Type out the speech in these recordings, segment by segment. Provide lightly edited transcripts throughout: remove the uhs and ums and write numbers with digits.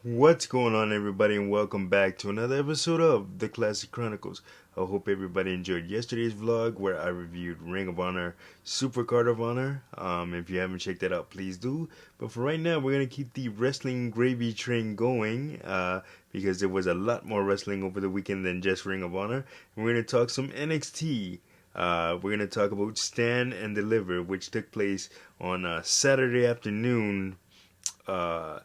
What's going on, everybody, and welcome back to another episode of the Classic Chronicles. I hope everybody enjoyed yesterday's vlog where I reviewed Ring of Honor, Supercard of Honor. If you haven't checked that out, please do. But for right now, we're gonna keep the wrestling gravy train going because there was a lot more wrestling over the weekend than just Ring of Honor. And we're gonna talk some NXT. We're gonna talk about Stand and Deliver, which took place on Saturday afternoon. Uh,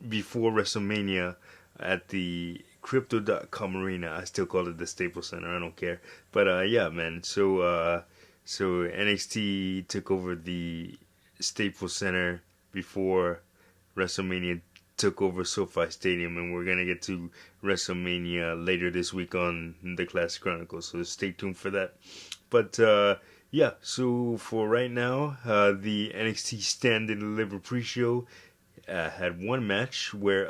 Before WrestleMania at the Crypto.com Arena. I still call it the Staples Center. I don't care. But yeah, man. So NXT took over the Staples Center before WrestleMania took over SoFi Stadium, and we're gonna get to WrestleMania later this week on the Classic Chronicles. So stay tuned for that. But yeah, so for right now, the NXT Stand and Deliver pre-show had one match where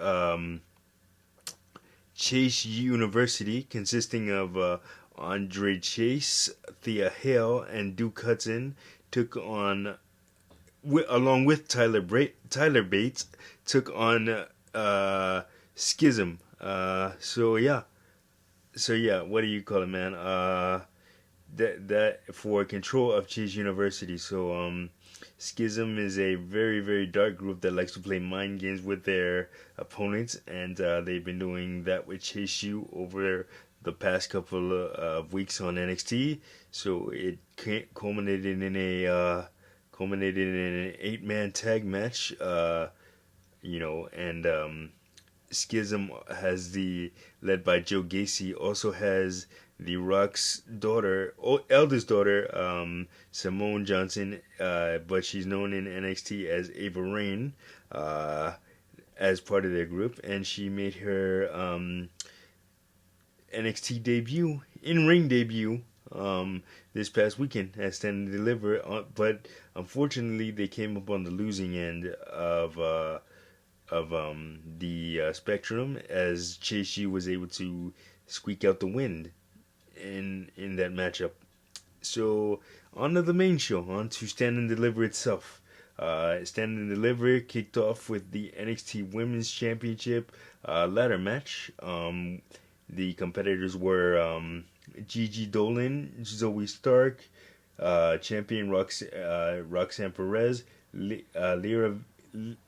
Chase University, consisting of Andre Chase, Thea Hale, and Duke Hudson, took on, along with Tyler Bates, took on Schism. So yeah, what do you call it, man? That for control of Chase University. So Schism is a very, very dark group that likes to play mind games with their opponents, and they've been doing that with Chase U over the past couple of weeks on NXT. So it culminated in an 8-man tag match. And Schism has the led by Joe Gacy, also has the Rock's daughter, eldest daughter, Simone Johnson, but she's known in NXT as Ava Rain, as part of their group, and she made her NXT debut, in-ring debut, this past weekend at Stand and Deliver, but unfortunately they came up on the losing end of the spectrum, as Chase U was able to squeak out the win in that matchup. So on to the main show, on to Stand and Deliver itself. Stand and Deliver kicked off with the NXT Women's Championship ladder match. The competitors were Gigi Dolan, Zoe Stark, champion Roxanne Perez,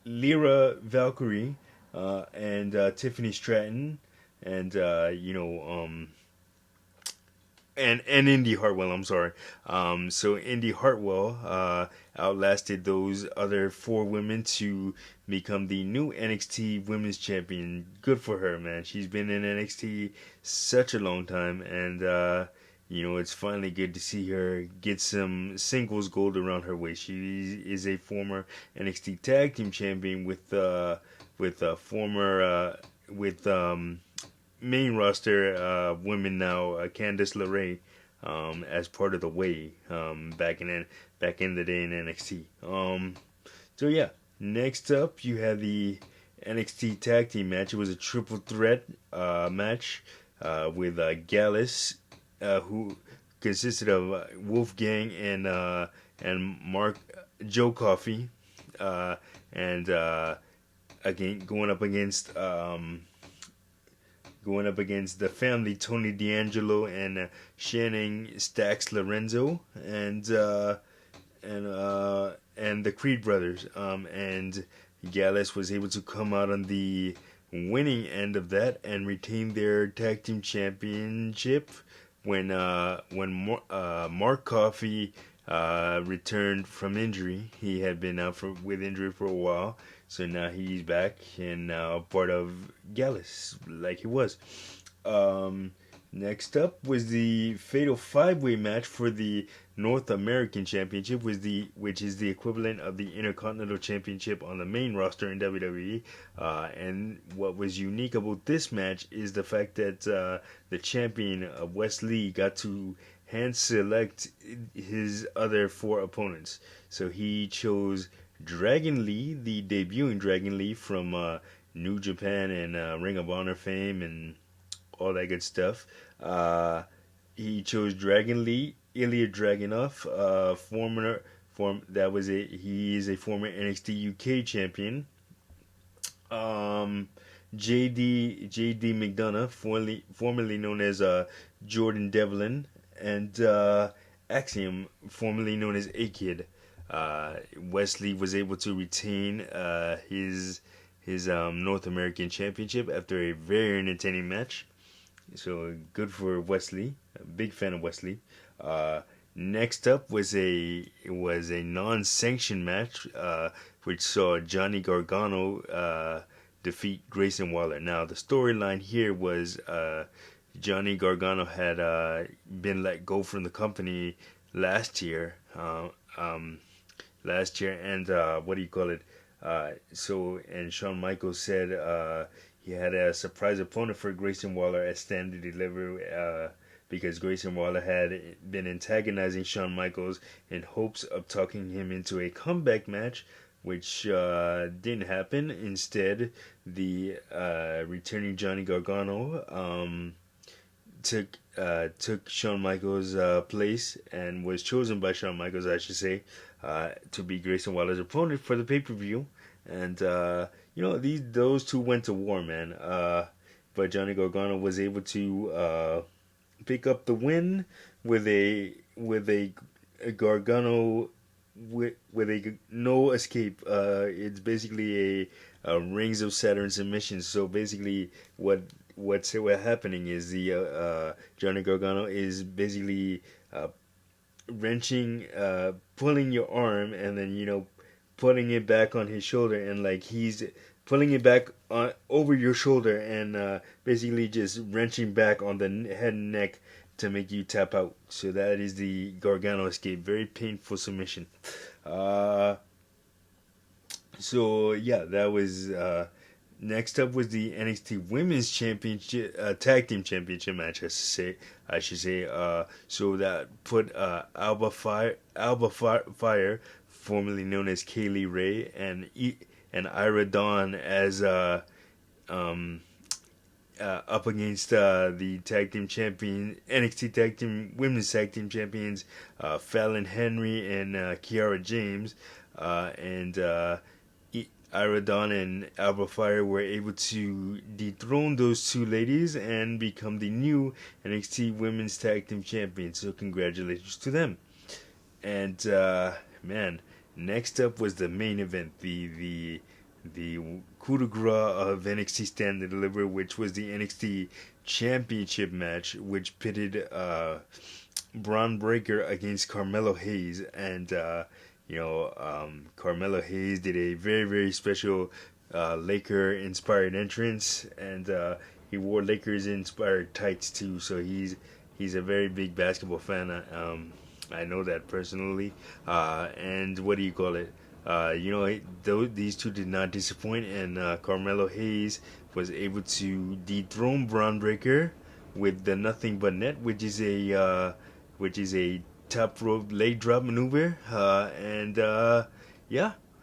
Lyra Valkyrie, and Tiffany Stratton, and and Indy Hartwell. I'm sorry. So Indy Hartwell outlasted those other four women to become the new NXT Women's Champion. Good for her, man. She's been in NXT such a long time, and it's finally good to see her get some singles gold around her waist. She is a former NXT Tag Team Champion with main roster women now, Candice LeRae, as part of the Way, back in the day in NXT. So yeah, next up you have the NXT Tag Team match. It was a triple threat match with Gallus, who consisted of Wolfgang and Mark Joe Coffey, and again going up against the family, Tony D'Angelo and Shannon Stacks Lorenzo, and the Creed brothers. And Gallus was able to come out on the winning end of that and retain their tag team championship when Mark Coffey returned from injury. He had been out with injury for a while, so now he's back and now part of Gallus, like he was. Next up was the Fatal 5-Way match for the North American Championship, which is the equivalent of the Intercontinental Championship on the main roster in WWE. And what was unique about this match is the fact that the champion, Wes Lee, got to hand select his other four opponents. So he chose Dragon Lee, the debuting Dragon Lee from New Japan and Ring of Honor fame and all that good stuff. He chose Dragon Lee, Ilya Dragunov, he is a former NXT UK champion. JD McDonough, formerly known as Jordan Devlin, and Axiom, formerly known as A Kid. Wesley was able to retain his North American Championship after a very entertaining match. So good for Wesley. A big fan of Wesley. Uh, Next up was a non-sanctioned match, which saw Johnny Gargano defeat Grayson Waller. Now the storyline here was Johnny Gargano had been let go from the company last year. And what do you call it? And Shawn Michaels said he had a surprise opponent for Grayson Waller at Stand and Deliver because Grayson Waller had been antagonizing Shawn Michaels in hopes of talking him into a comeback match, which didn't happen. Instead, the returning Johnny Gargano took Shawn Michaels' place and was chosen by Shawn Michaels, I should say, to be Grayson Waller's opponent for the pay-per-view. And those two went to war, man. But Johnny Gargano was able to pick up the win with a Gargano with a no escape. It's basically a Rings of Saturn submission. So basically, what's happening is the Johnny Gargano is basically wrenching, pulling your arm, and then putting it back on his shoulder, and like he's pulling it back on over your shoulder, and basically just wrenching back on the head and neck to make you tap out. So that is the Gargano escape. Very painful submission. So yeah, that was. Next up was the NXT Women's Championship Tag Team Championship match. I should say. So that put Alba Fire, formerly known as Kaylee Ray, and Ira Dawn as up against the tag team champion NXT Tag Team Women's Tag Team Champions Fallon Henry and Kiara James, and Ira Dawn and Alba Fire were able to dethrone those two ladies and become the new NXT Women's Tag Team Champions. So congratulations to them. And man, next up was the main event, the coup de grace of NXT Stand and Deliver, which was the NXT Championship match, which pitted Braun Breaker against Carmelo Hayes. And Carmelo Hayes did a very, very special Laker-inspired entrance, and he wore Lakers-inspired tights too. So he's a very big basketball fan. I know that personally. And what do you call it? These two did not disappoint, and Carmelo Hayes was able to dethrone Braun Breaker with the Nothing But Net, which is a top rope leg drop maneuver, and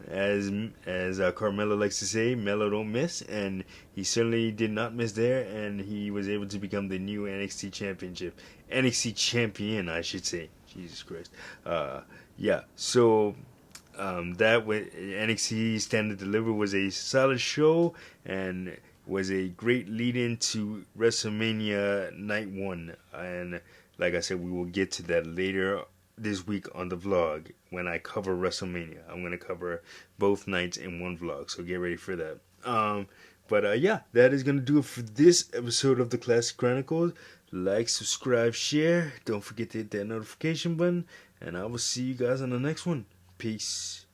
as Carmelo likes to say, Melo don't miss, and he certainly did not miss there, and he was able to become the new NXT champion, I should say. Jesus Christ. So that NXT Stand and Deliver was a solid show and was a great lead-in to WrestleMania Night 1, and like I said, we will get to that later this week on the vlog when I cover WrestleMania. I'm going to cover both nights in one vlog, so get ready for that. That is going to do it for this episode of the Classic Chronicles. Like, subscribe, share. Don't forget to hit that notification button, and I will see you guys on the next one. Peace.